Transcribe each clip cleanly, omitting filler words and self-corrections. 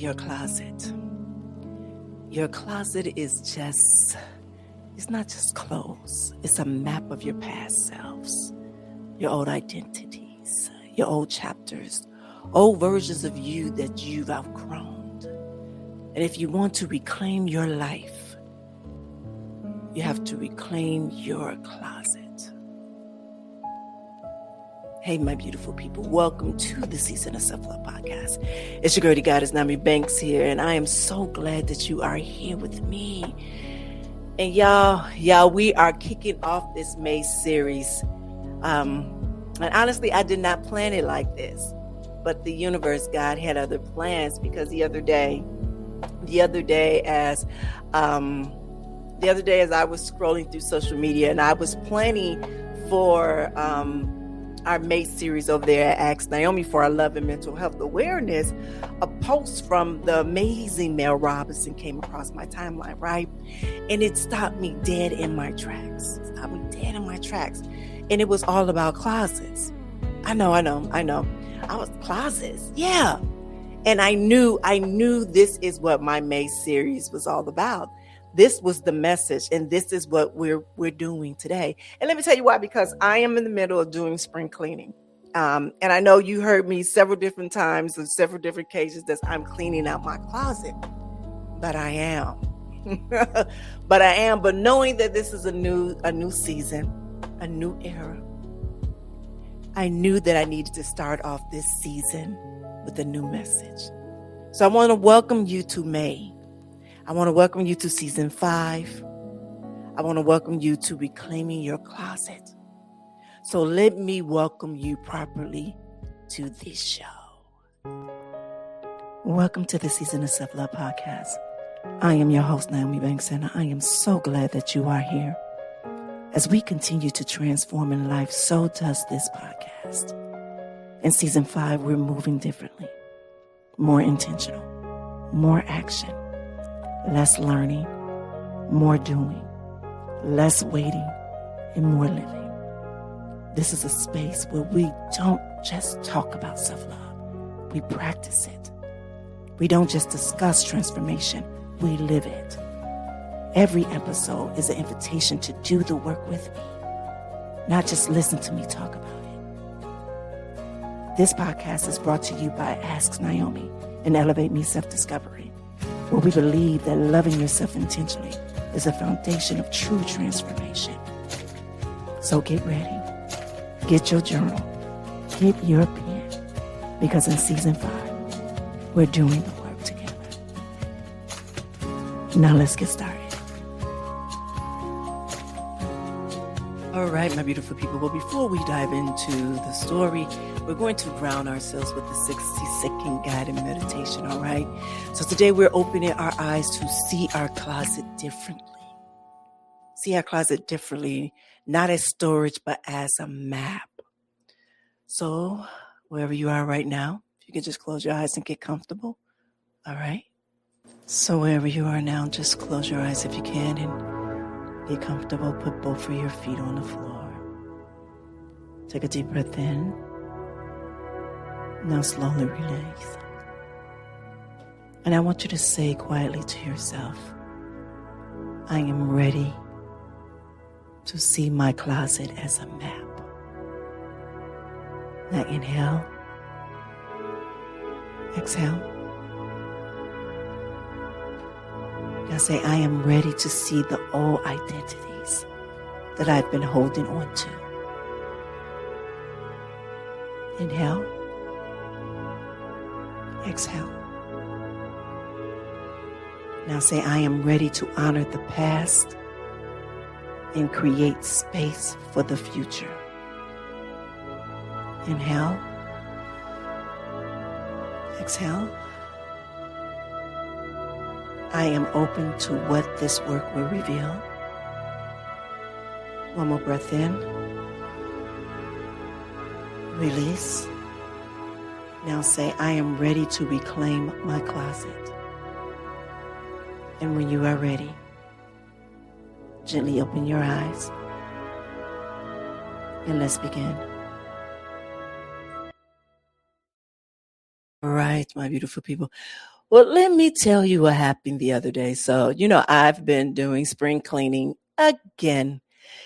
your closet. Your closet is it's not just clothes. It's a map of your past selves, your old identities, your old chapters, old versions of you that you've outgrown. And if you want to reclaim your life, you have to reclaim your closet. Hey, my beautiful people, welcome to the Season of Self-Love Podcast. It's your girl, the goddess, Nyomi here, and I am so glad that you are here with me. And y'all, we are kicking off this May series. And honestly, I did not plan it like this, but the universe, God, had other plans, because the other day as I was scrolling through social media and I was planning for our May series over there at Ask Nyomi for our love and mental health awareness, a post from the amazing Mel Robbins came across my timeline, right? And it stopped me dead in my tracks. And it was all about closets. I know. I was closets. Yeah. And I knew this is what my May series was all about. This was the message, and this is what we're doing today. And let me tell you why, because I am in the middle of doing spring cleaning. And I know you heard me several different times on several different occasions that I'm cleaning out my closet. But I am. But knowing that this is a new season, a new era, I knew that I needed to start off this season with a new message. So I want to welcome you to May. I want to welcome you to season 5. I want to welcome you to reclaiming your closet. So let me welcome you properly to this show. Welcome to the Season of Self-Love Podcast. I am your host, NmW&x, and I am so glad that you are here. As we continue to transform in life, so does this podcast. In season 5, we're moving differently, more intentional, more action. Less learning, more doing, less waiting, and more living. This is a space where we don't just talk about self-love, we practice it. We don't just discuss transformation, we live it. Every episode is an invitation to do the work with me, not just listen to me talk about it. This podcast is brought to you by Ask Nyomi and Elevate Me Self-Discovery, where we believe that loving yourself intentionally is a foundation of true transformation. So get ready, get your journal, get your pen, because in season 5, we're doing the work together. Now let's get started. All right, my beautiful people. Well, before we dive into the story, we're going to ground ourselves with the 60-second guided meditation, all right? So today we're opening our eyes to see our closet differently. See our closet differently, not as storage, but as a map. So wherever you are right now, if you could just close your eyes and get comfortable, all right? So wherever you are now, just close your eyes if you can and get comfortable. Put both of your feet on the floor. Take a deep breath in. Now slowly release. And I want you to say quietly to yourself, I am ready to see my closet as a map. Now inhale. Exhale. Now say, I am ready to see the old identities that I've been holding on to. Inhale. Exhale. Now say, I am ready to honor the past and create space for the future. Inhale. Exhale. I am open to what this work will reveal. One more breath in. Release. Now say, I am ready to reclaim my closet. And when you are ready, gently open your eyes and let's begin. All right, my beautiful people. Well, let me tell you what happened the other day. So, I've been doing spring cleaning again.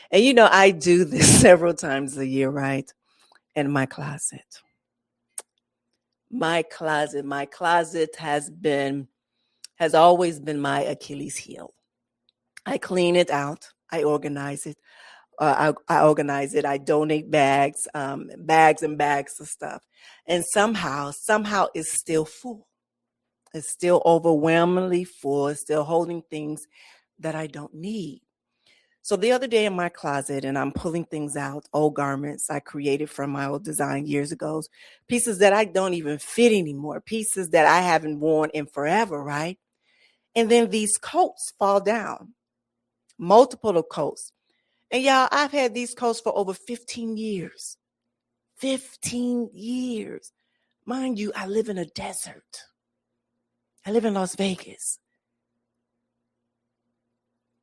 And, I do this several times a year, right? In my closet. My closet has always been my Achilles heel. I clean it out. I organize it. I organize it. I donate bags and bags of stuff. And somehow it's still full. It's still overwhelmingly full. It's still holding things that I don't need. So the other day in my closet, and I'm pulling things out, old garments I created from my old design years ago, pieces that I don't even fit anymore, pieces that I haven't worn in forever, right? And then these coats fall down, multiple of coats. And y'all, I've had these coats for over 15 years. 15 years. Mind you, I live in a desert. I live in Las Vegas,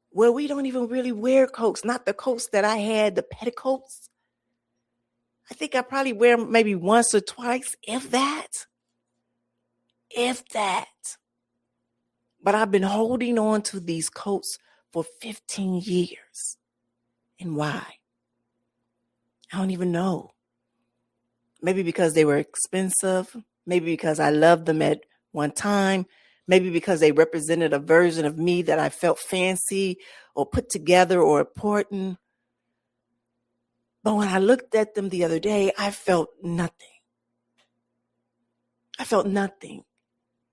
where we don't even really wear coats, not the coats that I had, the petticoats. I think I probably wear them maybe once or twice, if that. If that. But I've been holding on to these coats for 15 years. And why? I don't even know. Maybe because they were expensive. Maybe because I loved them at one time. Maybe because they represented a version of me that I felt fancy or put together or important. But when I looked at them the other day, I felt nothing. I felt nothing.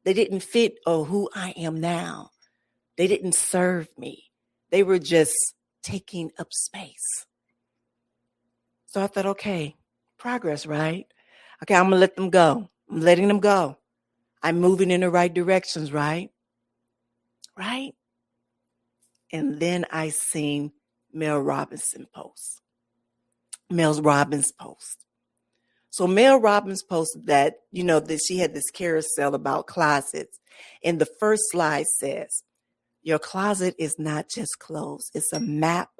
They didn't fit who I am now. They didn't serve me. They were just taking up space. So I thought, okay, progress, right? Okay, I'm going to let them go. I'm letting them go. I'm moving in the right directions, right? Right? And then I seen Mel Robbins post. So Mel Robbins posted that, that she had this carousel about closets. And the first slide says, your closet is not just clothes. It's a map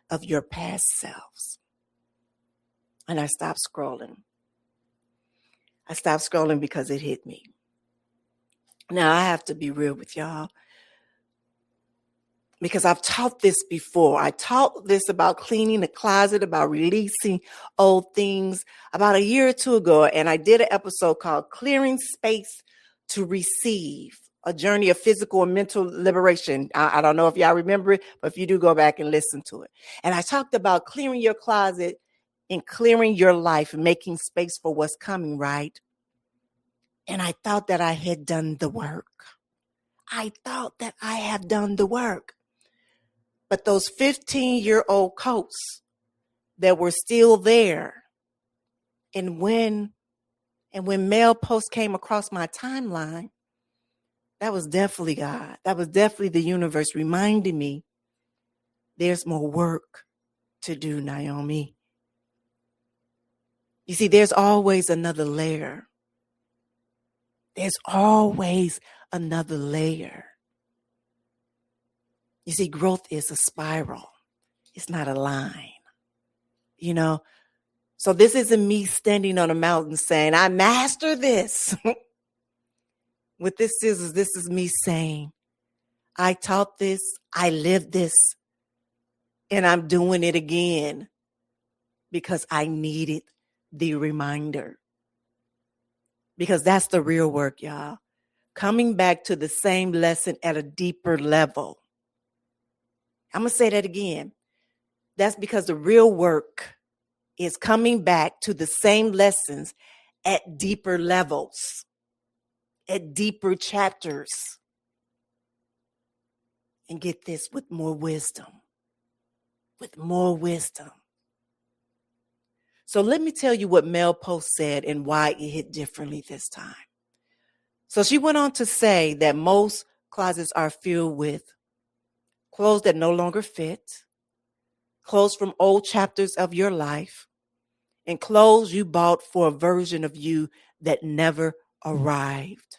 of your past selves. And I stopped scrolling. Because it hit me. Now, I have to be real with y'all, because I've taught this before. I taught this about cleaning the closet, about releasing old things about a year or two ago. And I did an episode called Clearing Space to Receive, a journey of physical and mental liberation. I don't know if y'all remember it, but if you do, go back and listen to it. And I talked about clearing your closet and clearing your life and making space for what's coming, right? And I thought that I had done the work. But those 15-year-old coats that were still there, and when Mel post came across my timeline, that was definitely God. That was definitely the universe reminding me there's more work to do, Nyomi. You see, there's always another layer. There's always another layer. You see, growth is a spiral. It's not a line, So this isn't me standing on a mountain saying, I master this. With this is me saying, I taught this, I lived this, and I'm doing it again because I needed the reminder. Because that's the real work, y'all. Coming back to the same lesson at a deeper level. I'm going to say that again. That's because the real work is coming back to the same lessons at deeper levels, at deeper chapters. And get this, with more wisdom. So let me tell you what Mel Post said and why it hit differently this time. So she went on to say that most closets are filled with clothes that no longer fit, clothes from old chapters of your life, and clothes you bought for a version of you that never arrived.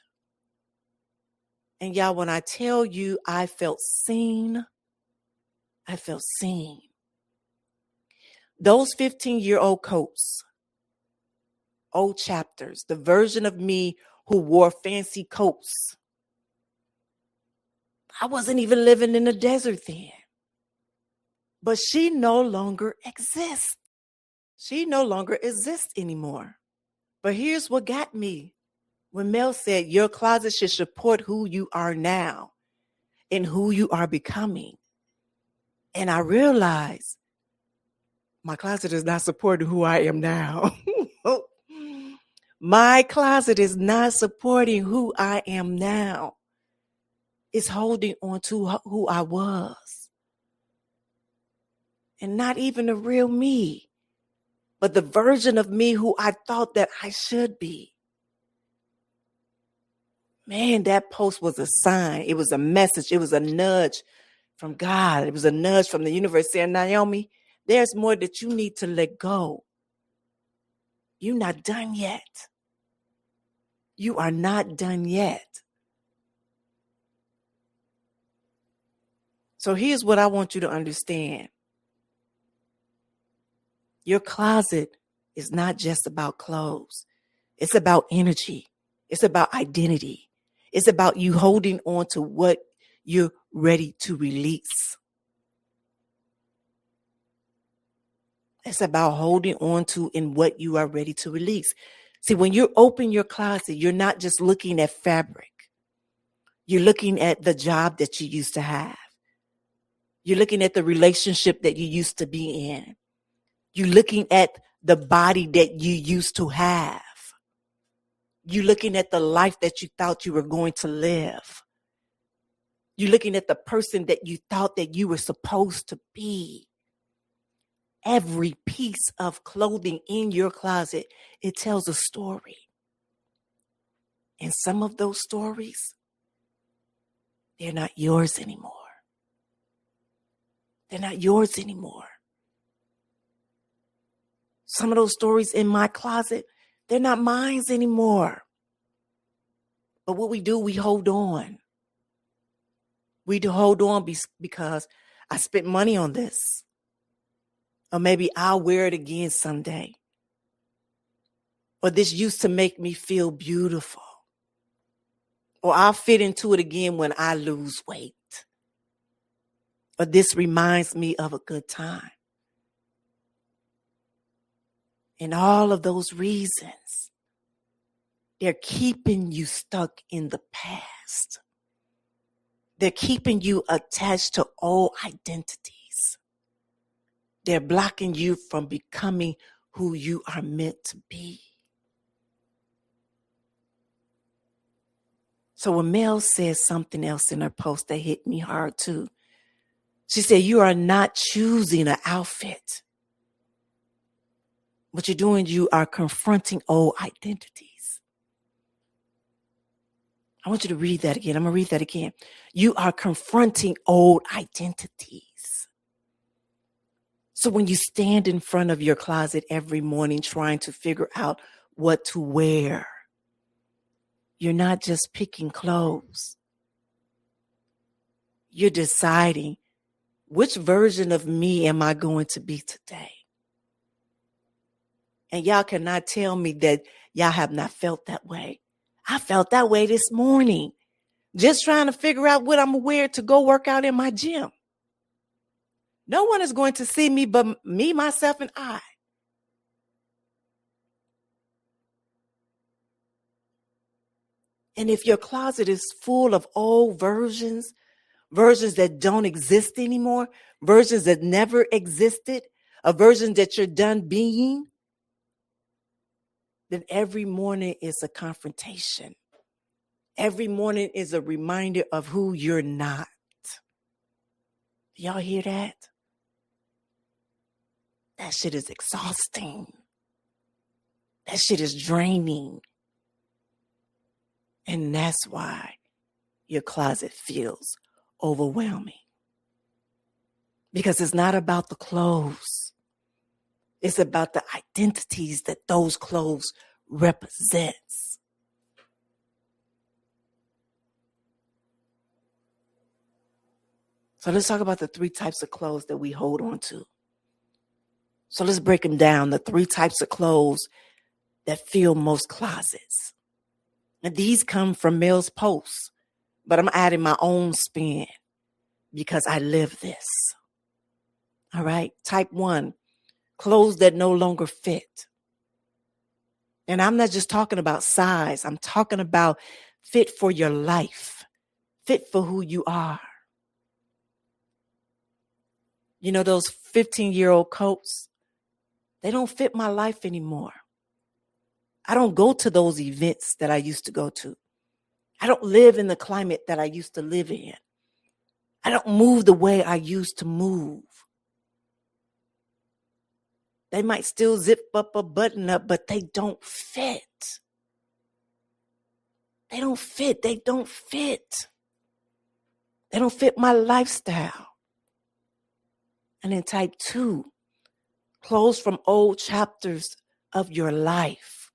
And y'all, when I tell you I felt seen. Those 15-year-old coats, old chapters, the version of me who wore fancy coats I wasn't even living in the desert then. But she no longer exists. She no longer exists anymore. But here's what got me. When Mel said, your closet should support who you are now and who you are becoming. And I realized my closet is not supporting who I am now. My closet is not supporting who I am now. It's holding on to who I was. And not even the real me, but the version of me who I thought that I should be. Man, that post was a sign. It was a message. It was a nudge from God. It was a nudge from the universe saying, Nyomi, there's more that you need to let go. You're not done yet. You are not done yet. So here's what I want you to understand. Your closet is not just about clothes. It's about energy. It's about identity. It's about you holding on to what you're ready to release. It's about holding on to in what you are ready to release. See, when you open your closet, you're not just looking at fabric. You're looking at the job that you used to have. You're looking at the relationship that you used to be in. You're looking at the body that you used to have. You're looking at the life that you thought you were going to live. You're looking at the person that you thought that you were supposed to be. Every piece of clothing in your closet, it tells a story. And some of those stories, they're not yours anymore. They're not yours anymore. Some of those stories in my closet, they're not mine anymore. But what we do, we hold on. We do hold on because I spent money on this. Or maybe I'll wear it again someday. Or this used to make me feel beautiful. Or I'll fit into it again when I lose weight. Or this reminds me of a good time. And all of those reasons, they're keeping you stuck in the past. They're keeping you attached to old identities. They're blocking you from becoming who you are meant to be. So when Mel says something else in her post that hit me hard too, she said, you are not choosing an outfit. What you're doing, you are confronting old identities. I want you to read that again. I'm going to read that again. You are confronting old identities. So when you stand in front of your closet every morning trying to figure out what to wear, you're not just picking clothes. You're deciding, which version of me am I going to be today? And y'all cannot tell me that y'all have not felt that way. I felt that way this morning, just trying to figure out what I'm going to wear to go work out in my gym. No one is going to see me but me, myself, and I. And if your closet is full of old versions that don't exist anymore, versions that never existed, a version that you're done being, then every morning is a confrontation. Every morning is a reminder of who you're not. Y'all hear that? That shit is exhausting. That shit is draining. And that's why your closet feels overwhelming. Because it's not about the clothes. It's about the identities that those clothes represents. So let's talk about the 3 types of clothes that we hold on to. So let's break them down, the 3 types of clothes that fill most closets. And these come from Mel's posts. but I'm adding my own spin because I live this. All right. Type 1, clothes that no longer fit. And I'm not just talking about size. I'm talking about fit for your life, fit for who you are. You know, those 15-year-old coats, they don't fit my life anymore. I don't go to those events that I used to go to. I don't live in the climate that I used to live in. I don't move the way I used to move. They might still zip up a button up, but they don't fit. They don't fit. They don't fit. They don't fit my lifestyle. And then type 2, close from old chapters of your life.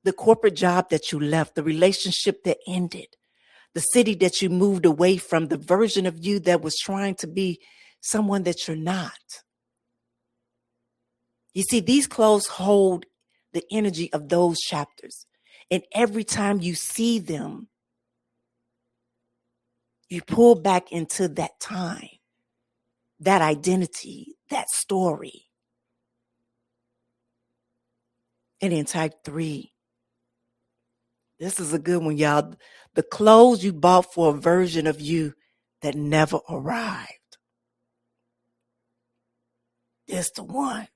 The corporate job that you left, the relationship that ended, the city that you moved away from, the version of you that was trying to be someone that you're not. You see, these clothes hold the energy of those chapters. And every time you see them, you pull back into that time, that identity, that story. And then type 3. This is a good one, y'all. The clothes you bought for a version of you that never arrived. This the one.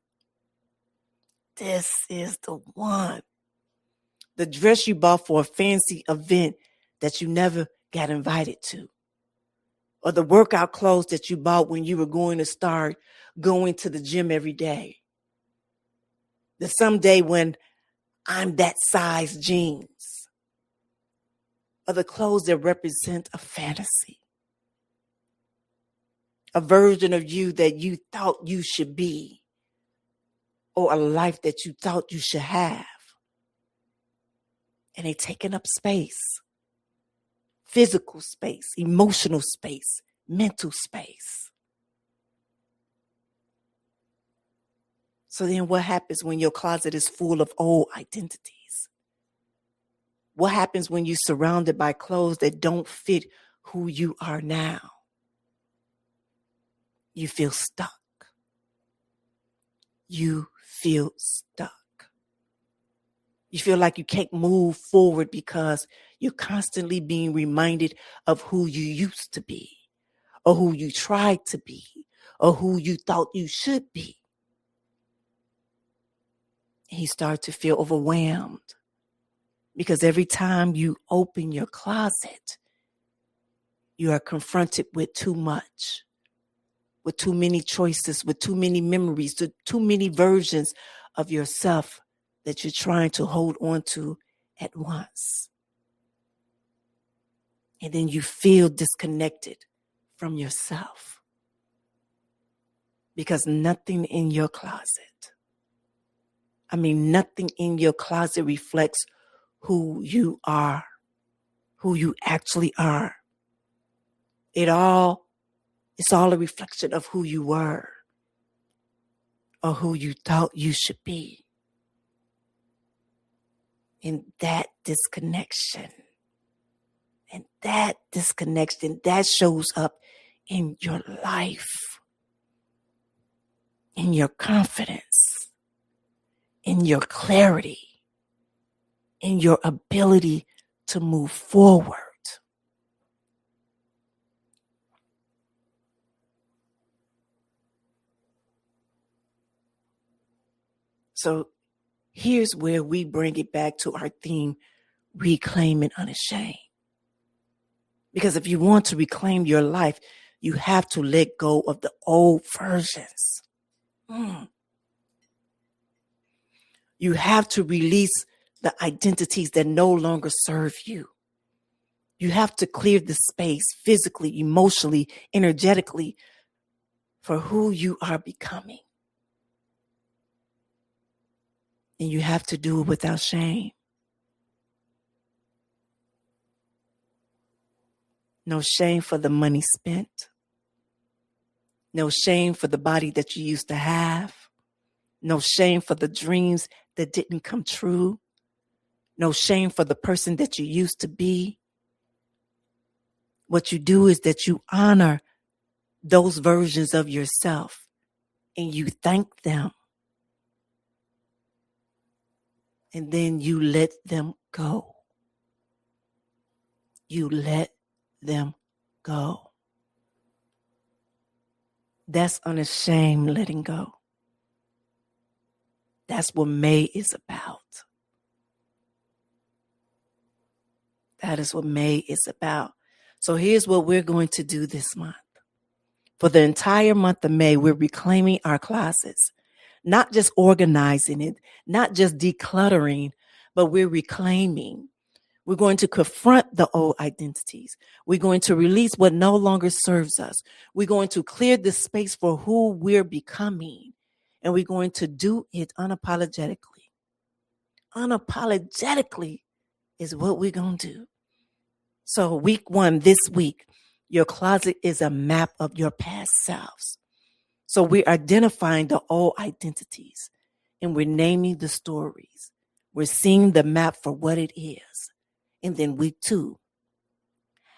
This is the one. The dress you bought for a fancy event that you never got invited to. Or the workout clothes that you bought when you were going to start going to the gym every day. The someday when I'm that size jeans. Or the clothes that represent a fantasy. A version of you that you thought you should be. Or a life that you thought you should have. And they taking up space. Physical space, emotional space, mental space. So then what happens when your closet is full of old identities? What happens when you're surrounded by clothes that don't fit who you are now? You feel stuck. You feel stuck. You feel like you can't move forward because you're constantly being reminded of who you used to be, or who you tried to be, or who you thought you should be. And you start to feel overwhelmed because every time you open your closet, you are confronted with too much, with too many choices, with too many memories, too many versions of yourself that you're trying to hold on to at once. And then you feel disconnected from yourself because nothing in your closet, nothing in your closet reflects who you are, who you actually are. It's all a reflection of who you were or who you thought you should be. And that disconnection, that shows up in your life, in your confidence, in your clarity, in your ability to move forward. So here's where we bring it back to our theme, reclaim and unashamed. Because if you want to reclaim your life, you have to let go of the old versions. You have to release the identities that no longer serve you. You have to clear the space physically, emotionally, energetically for who you are becoming. And you have to do it without shame. No shame for the money spent. No shame for the body that you used to have. No shame for the dreams that didn't come true. no shame for the person that you used to be. What you do is that you honor those versions of yourself and you thank them. And then you let them go. You let them go. That's unashamed letting go. That's what May is about. That is what May is about. So here's what we're going to do this month. For the entire month of May, we're reclaiming our closets, not just organizing it, not just decluttering, but we're reclaiming. We're going to confront the old identities. We're going to release what no longer serves us. We're going to clear the space for who we're becoming. And we're going to do it unapologetically. Unapologetically is what we're going to do. So week 1, this week, your closet is a map of your past selves. So we're identifying the old identities and we're naming the stories. We're seeing the map for what it is. And then week 2,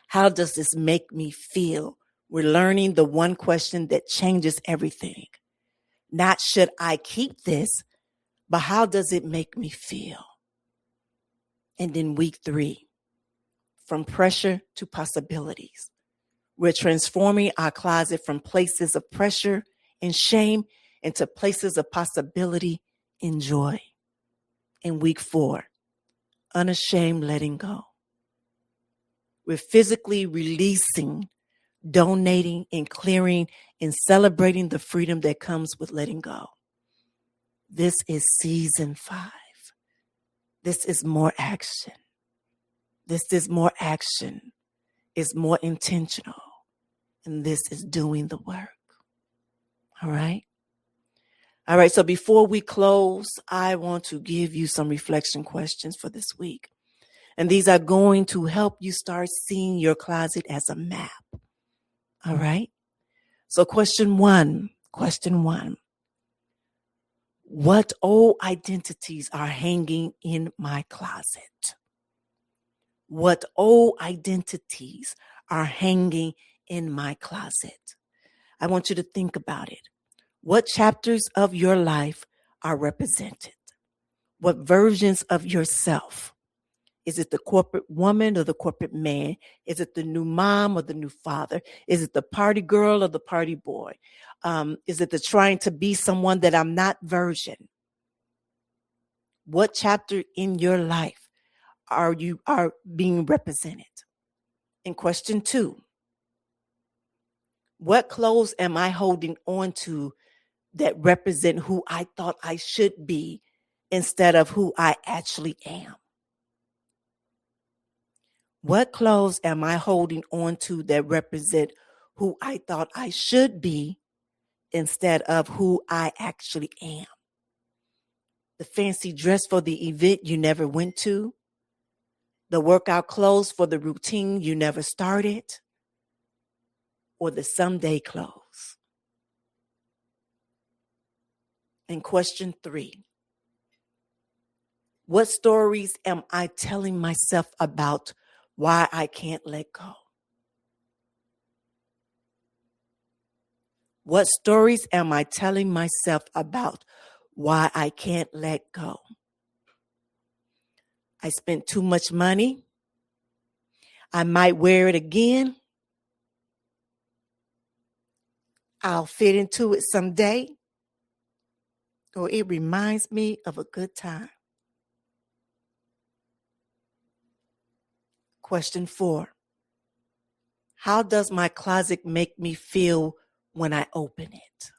how does this make me feel? We're learning the one question that changes everything. Not should I keep this, but how does it make me feel? And then week 3, from pressure to possibilities. We're transforming our closet from places of pressure and shame into places of possibility and joy. In week 4, unashamed letting go. We're physically releasing, donating, and clearing and celebrating the freedom that comes with letting go. This is season 5. This is more action. This is more action. It's more intentional. And this is doing the work. All right? All right, so before we close, I want to give you some reflection questions for this week. And these are going to help you start seeing your closet as a map. All right? So question one. What old identities are hanging in my closet? What old identities are hanging in my closet? I want you to think about it. What chapters of your life are represented? What versions of yourself? Is it the corporate woman or the corporate man? Is it the new mom or the new father? Is it the party girl or the party boy? Is it the trying to be someone that I'm not version? What chapter in your life are being represented? And question 2, what clothes am I holding on to that represent who I thought I should be instead of who I actually am? What clothes am I holding on to that represent who I thought I should be instead of who I actually am? The fancy dress for the event you never went to, the workout clothes for the routine you never started, or the someday clothes? And question 3, what stories am I telling myself about why I can't let go? What stories am I telling myself about why I can't let go? I spent too much money. I might wear it again. I'll fit into it someday. Or it reminds me of a good time. Question 4, how does my closet make me feel when I open it?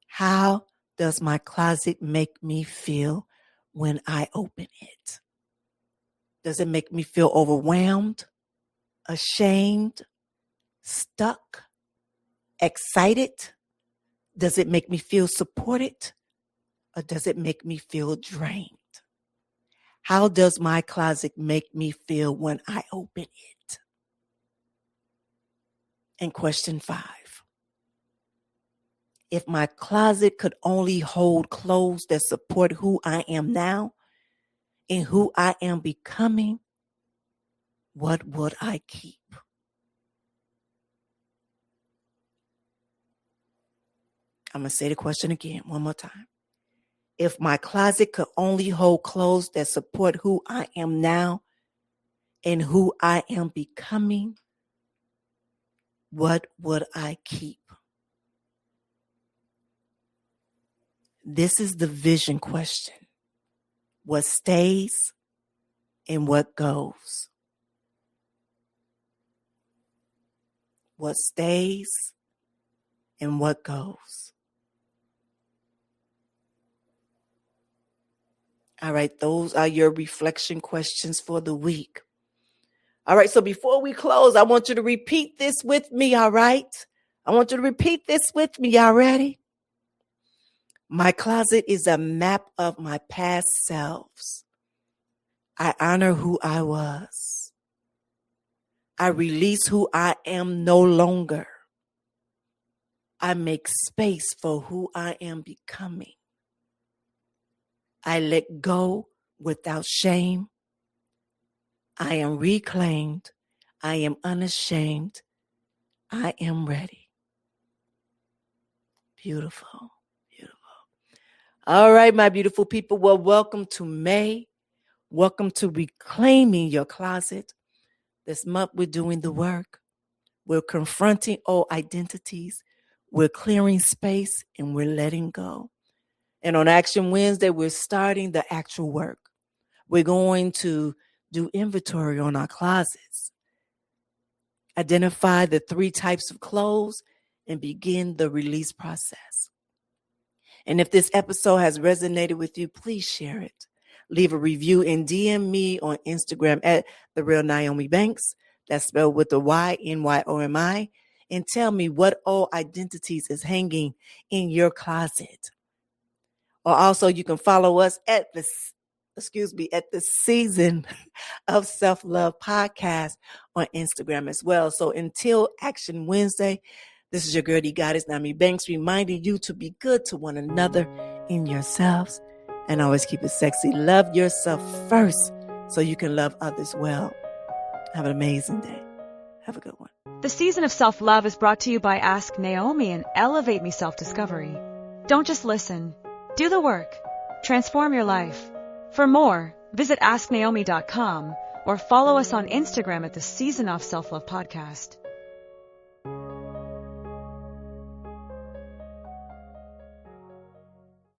How does my closet make me feel when I open it? Does it make me feel overwhelmed, ashamed, stuck, excited? Does it make me feel supported? Or does it make me feel drained? How does my closet make me feel when I open it? And question 5, if my closet could only hold clothes that support who I am now, in who I am becoming, what would I keep? I'm going to say the question again one more time. If my closet could only hold clothes that support who I am now and who I am becoming, what would I keep? This is the vision question. What stays and what goes? What stays and what goes? All right, those are your reflection questions for the week. All right, so before we close, I want you to repeat this with me, all right? I want you to repeat this with me. Y'all ready? My closet is a map of my past selves. I honor who I was. I release who I am no longer. I make space for who I am becoming. I let go without shame. I am reclaimed. I am unashamed. I am ready. Beautiful, beautiful. All right, my beautiful people. Well, welcome to May. Welcome to Reclaiming Your Closet. This month, we're doing the work. We're confronting old identities. We're clearing space and we're letting go. And on Action Wednesday, we're starting the actual work. We're going to do inventory on our closets, identify the 3 types of clothes, and begin the release process. And if this episode has resonated with you, please share it. Leave a review and DM me on Instagram at The Real Nyomi Banks. That's spelled with the Y, Nyomi. And tell me what old identities is hanging in your closet. Or also you can follow us at the Season of Self-Love podcast on Instagram as well. So until Action Wednesday, this is your girl, the goddess, Nyomi Banks, reminding you to be good to one another in yourselves and always keep it sexy. Love yourself first so you can love others well. Have an amazing day. Have a good one. The Season of Self-Love is brought to you by Ask Nyomi and Elevate Me Self-Discovery. Don't just listen. Do the work. Transform your life. For more, visit AskNaomi.com or follow us on Instagram at the Season of Self-Love Podcast.